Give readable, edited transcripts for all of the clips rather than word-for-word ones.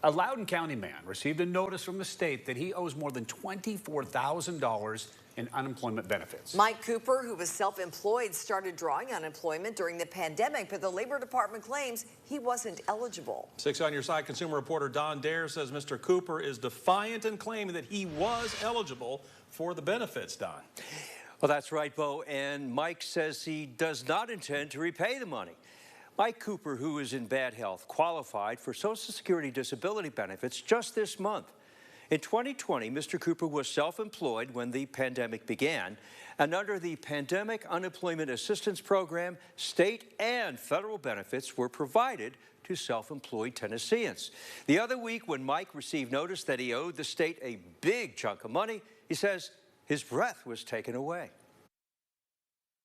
A Loudon County man received a notice from the state that he owes more than $24,000 in unemployment benefits. Mike Cooper, who was self-employed, started drawing unemployment during the pandemic, but the Labor Department claims he wasn't eligible. 6 on Your Side consumer reporter Don Dare says Mr. Cooper is defiant in claiming that he was eligible for the benefits, Don. Well, that's right, Bo, and Mike says he does not intend to repay the money. Mike Cooper, who is in bad health, qualified for Social Security disability benefits just this month. In 2020, Mr. Cooper was self-employed when the pandemic began, and under the Pandemic Unemployment Assistance Program, state and federal benefits were provided to self-employed Tennesseans. The other week, when Mike received notice that he owed the state a big chunk of money, he says his breath was taken away.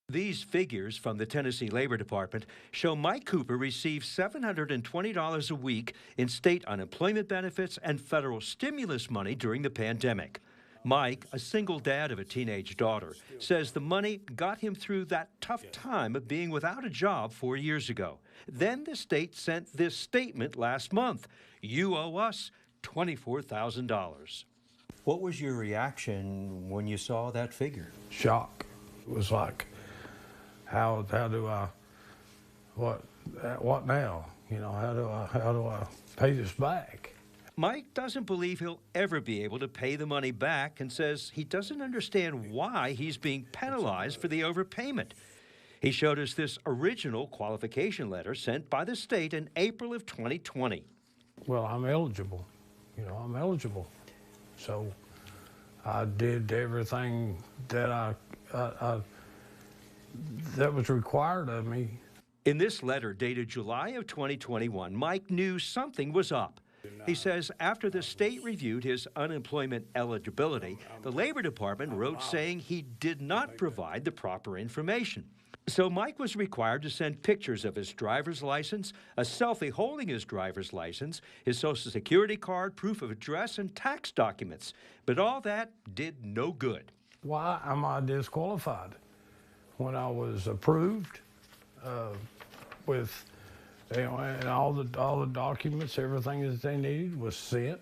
These figures from the Tennessee Labor Department show Mike Cooper received $720 a week in state unemployment benefits and federal stimulus money during the pandemic. Mike, a single dad of a teenage daughter, says the money got him through that tough time of being without a job 4 years ago. Then the state sent this statement last month: "You owe us $24,000. What was your reaction when you saw that figure? Shock. It was like, how do I, what now? You know, how do I pay this back? Mike doesn't believe he'll ever be able to pay the money back and says he doesn't understand why he's being penalized for the overpayment. He showed us this original qualification letter sent by the state in April of 2020. Well, I'm eligible. You know, I'm eligible. So I did everything that that was required of me. In this letter dated July of 2021, Mike knew something was up. He says after the state reviewed his unemployment eligibility, the Labor Department wrote saying he did not provide the proper information. So Mike was required to send pictures of his driver's license, a selfie holding his driver's license, his Social Security card, proof of address, and tax documents. But all that did no good. Why am I disqualified? When I was approved with, you know, and all the documents, everything that they needed was sent.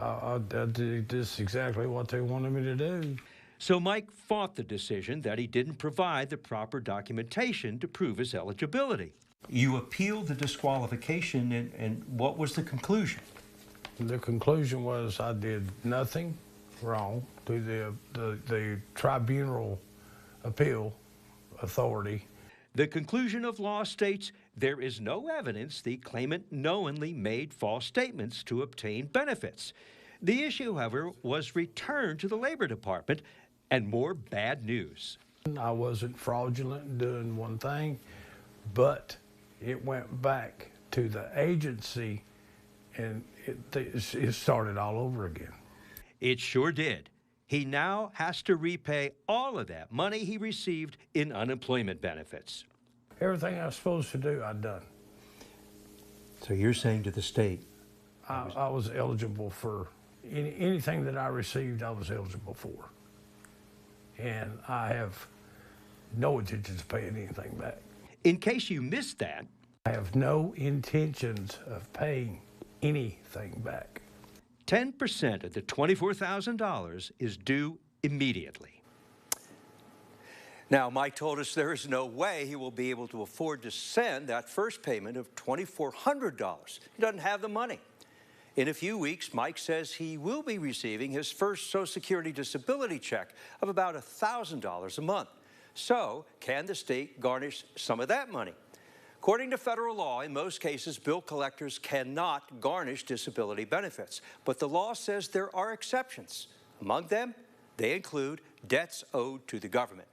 I did this exactly what they wanted me to do. So Mike fought the decision that he didn't provide the proper documentation to prove his eligibility. You appealed the disqualification, and what was the conclusion? The conclusion was I did nothing wrong through the tribunal appeal authority. The conclusion of law states there is no evidence the claimant knowingly made false statements to obtain benefits. The issue, however, was returned to the Labor Department, and more bad news. I wasn't fraudulent in doing one thing, but it went back to the agency, and it started all over again. It sure did. He now has to repay all of that money he received in unemployment benefits. Everything I was supposed to do, I'd done. So you're saying to the state? I was eligible for anything that I received, I was eligible for. And I have no intentions of paying anything back. In case you missed that, I have no intentions of paying anything back. 10% of the $24,000 is due immediately. Now, Mike told us there is no way he will be able to afford to send that first payment of $2,400. He doesn't have the money. In a few weeks, Mike says he will be receiving his first Social Security disability check of about $1,000 a month. So, can the state garnish some of that money? According to federal law, in most cases, bill collectors cannot garnish disability benefits. But the law says there are exceptions. Among them, they include debts owed to the government.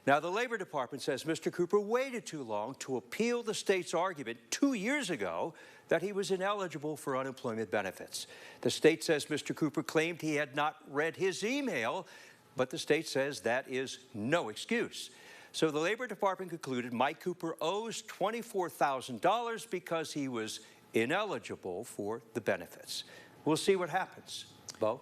Now, the Labor Department says Mr. Cooper waited too long to appeal the state's argument 2 years ago that he was ineligible for unemployment benefits. The state says Mr. Cooper claimed he had not read his email, but the state says that is no excuse. So the Labor Department concluded Mike Cooper owes $24,000 because he was ineligible for the benefits. We'll see what happens. Bo?